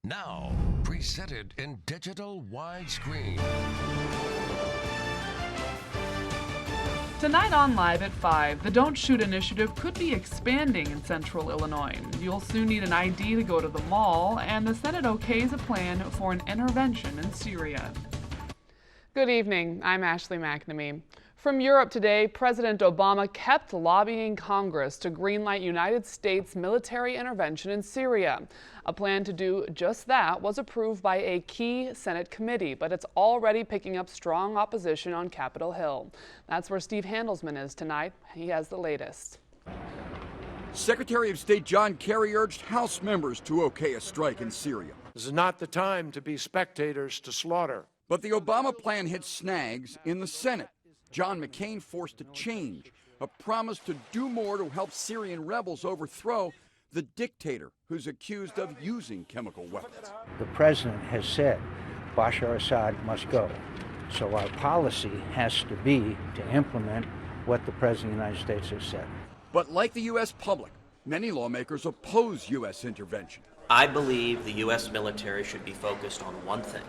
Now, presented in digital widescreen. Tonight on Live at 5, the Don't Shoot initiative could be expanding in central Illinois. You'll soon need an ID to go to the mall, and the Senate okays a plan for an intervention in Syria. Good evening. I'm Ashley McNamee. From Europe today, President Obama kept lobbying Congress to greenlight United States military intervention in Syria. A plan to do just that was approved by a key Senate committee, but it's already picking up strong opposition on Capitol Hill. That's where Steve Handelsman is tonight. He has the latest. Secretary of State John Kerry urged House members to okay a strike in Syria. This is not the time to be spectators to slaughter. But the Obama plan hit snags in the Senate. John McCain forced a change, a promise to do more to help Syrian rebels overthrow the dictator who's accused of using chemical weapons. The president has said Bashar Assad must go. So our policy has to be to implement what the president of the United States has said. But like the U.S. public, many lawmakers oppose U.S. intervention. I believe the U.S. military should be focused on one thing: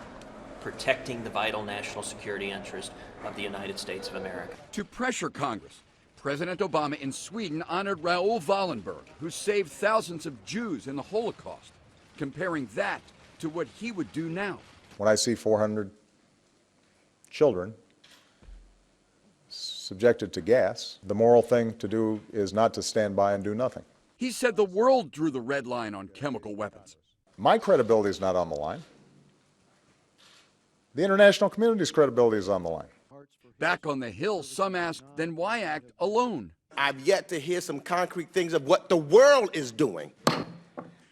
protecting the vital national security interest of the United States of America. To pressure Congress, President Obama in Sweden honored Raoul Wallenberg, who saved thousands of Jews in the Holocaust, comparing that to what he would do now. When I see 400 children subjected to gas, the moral thing to do is not to stand by and do nothing. He said the world drew the red line on chemical weapons. My credibility is not on the line. The international community's credibility is on the line. Back on the Hill, some ask, then why act alone? I've yet to hear some concrete things of what the world is doing.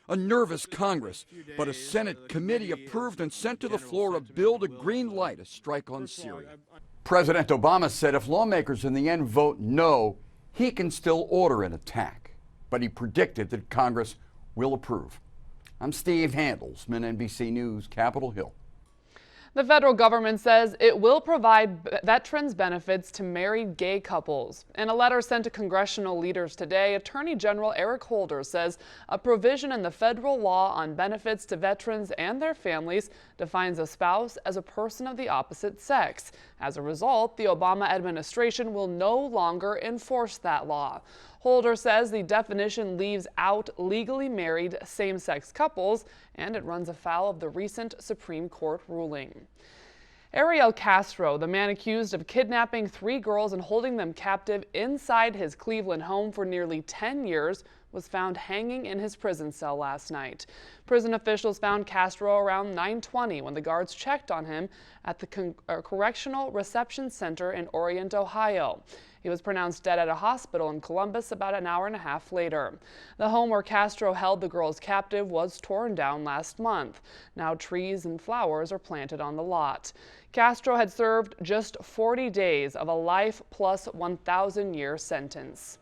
A nervous Congress, but a Senate committee approved and sent to the floor a bill to green light a strike on Syria. President Obama said if lawmakers in the end vote no, he can still order an attack. But he predicted that Congress will approve. I'm Steve Handelsman, NBC News, Capitol Hill. The federal government says it will provide veterans benefits to married gay couples. In a letter sent to congressional leaders today, Attorney General Eric Holder says a provision in the federal law on benefits to veterans and their families defines a spouse as a person of the opposite sex. As a result, the Obama administration will no longer enforce that law. Holder says the definition leaves out legally married same-sex couples, and it runs afoul of the recent Supreme Court ruling. Ariel Castro, the man accused of kidnapping 3 girls and holding them captive inside his Cleveland home for nearly 10 years, was found hanging in his prison cell last night. Prison officials found Castro around 9:20 when the guards checked on him at the Correctional Reception Center in Orient, Ohio. He was pronounced dead at a hospital in Columbus about an hour and a half later. The home where Castro held the girls captive was torn down last month. Now trees and flowers are planted on the lot. Castro had served just 40 days of a life plus 1,000-year sentence.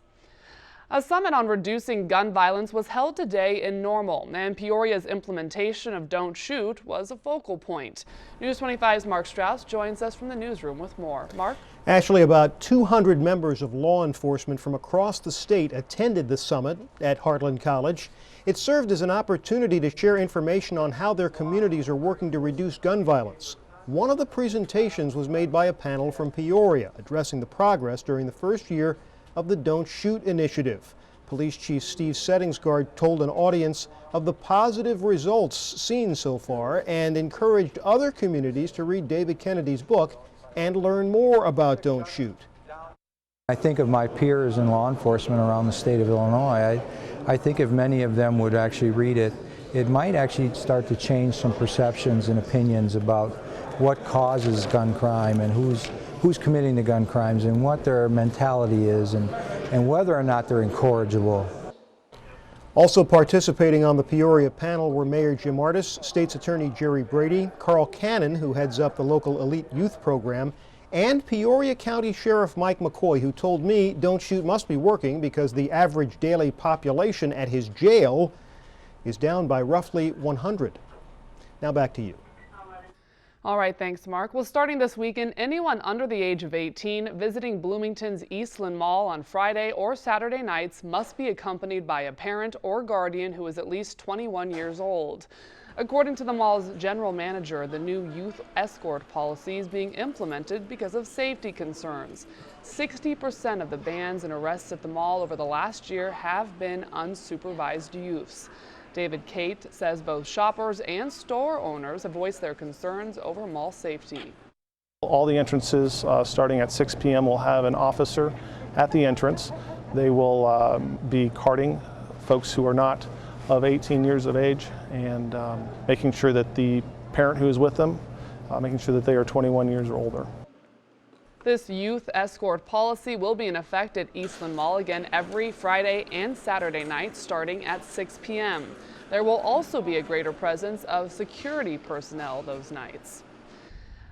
A summit on reducing gun violence was held today in Normal, and Peoria's implementation of Don't Shoot was a focal point. News 25's Mark Strauss joins us from the newsroom with more. Mark? Ashley, about 200 members of law enforcement from across the state attended the summit at Heartland College. It served as an opportunity to share information on how their communities are working to reduce gun violence. One of the presentations was made by a panel from Peoria, addressing the progress during the first year of the Don't Shoot initiative. Police Chief Steve Settingsgard told an audience of the positive results seen so far and encouraged other communities to read David Kennedy's book and learn more about Don't Shoot. I think of my peers in law enforcement around the state of Illinois. I think if many of them would actually read it, it might actually start to change some perceptions and opinions about what causes gun crime and who's committing the gun crimes and what their mentality is and whether or not they're incorrigible. Also participating on the Peoria panel were Mayor Jim Artis, State's Attorney Jerry Brady, Carl Cannon, who heads up the local elite youth program, and Peoria County Sheriff Mike McCoy, who told me Don't Shoot must be working because the average daily population at his jail is down by roughly 100. Now back to you. All right, thanks, Mark. Well, starting this weekend, anyone under the age of 18 visiting Bloomington's Eastland Mall on Friday or Saturday nights must be accompanied by a parent or guardian who is at least 21 years old. According to the mall's general manager, the new youth escort policy is being implemented because of safety concerns. 60% of the bans and arrests at the mall over the last year have been unsupervised youths. David Cate says both shoppers and store owners have voiced their concerns over mall safety. All the entrances starting at 6 p.m. will have an officer at the entrance. They will be carding folks who are not of 18 years of age and making sure that the parent who is with them, making sure that they are 21 years or older. This youth escort policy will be in effect at Eastland Mall again every Friday and Saturday night starting at 6 p.m. There will also be a greater presence of security personnel those nights.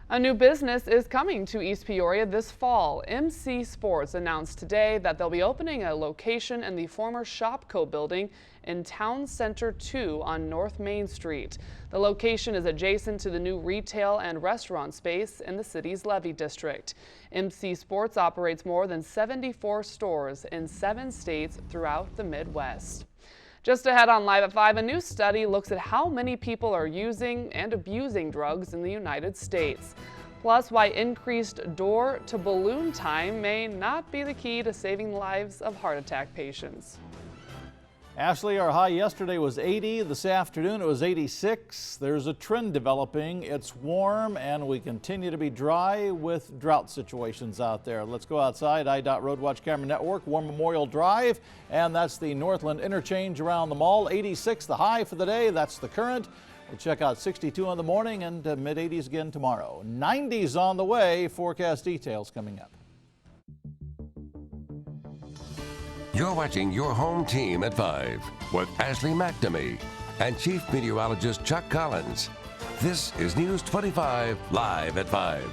A new business is coming to East Peoria this fall. MC Sports announced today that they'll be opening a location in the former Shopco building in Town Center 2 on North Main Street. The location is adjacent to the new retail and restaurant space in the city's Levy District. MC Sports operates more than 74 stores in 7 states throughout the Midwest. Just ahead on Live at 5, a new study looks at how many people are using and abusing drugs in the United States. Plus, why increased door-to-balloon time may not be the key to saving the lives of heart attack patients. Ashley, our high yesterday was 80. This afternoon it was 86. There's a trend developing. It's warm and we continue to be dry with drought situations out there. Let's go outside. IDOT Road Watch Camera Network, War Memorial Drive, and that's the Northland interchange around the mall. 86 the high for the day. That's the current. We'll check out 62 in the morning and mid-80s again tomorrow. 90s on the way. Forecast details coming up. You're watching your home team at 5 with Ashley McNamee and Chief Meteorologist Chuck Collins. This is News 25 Live at 5.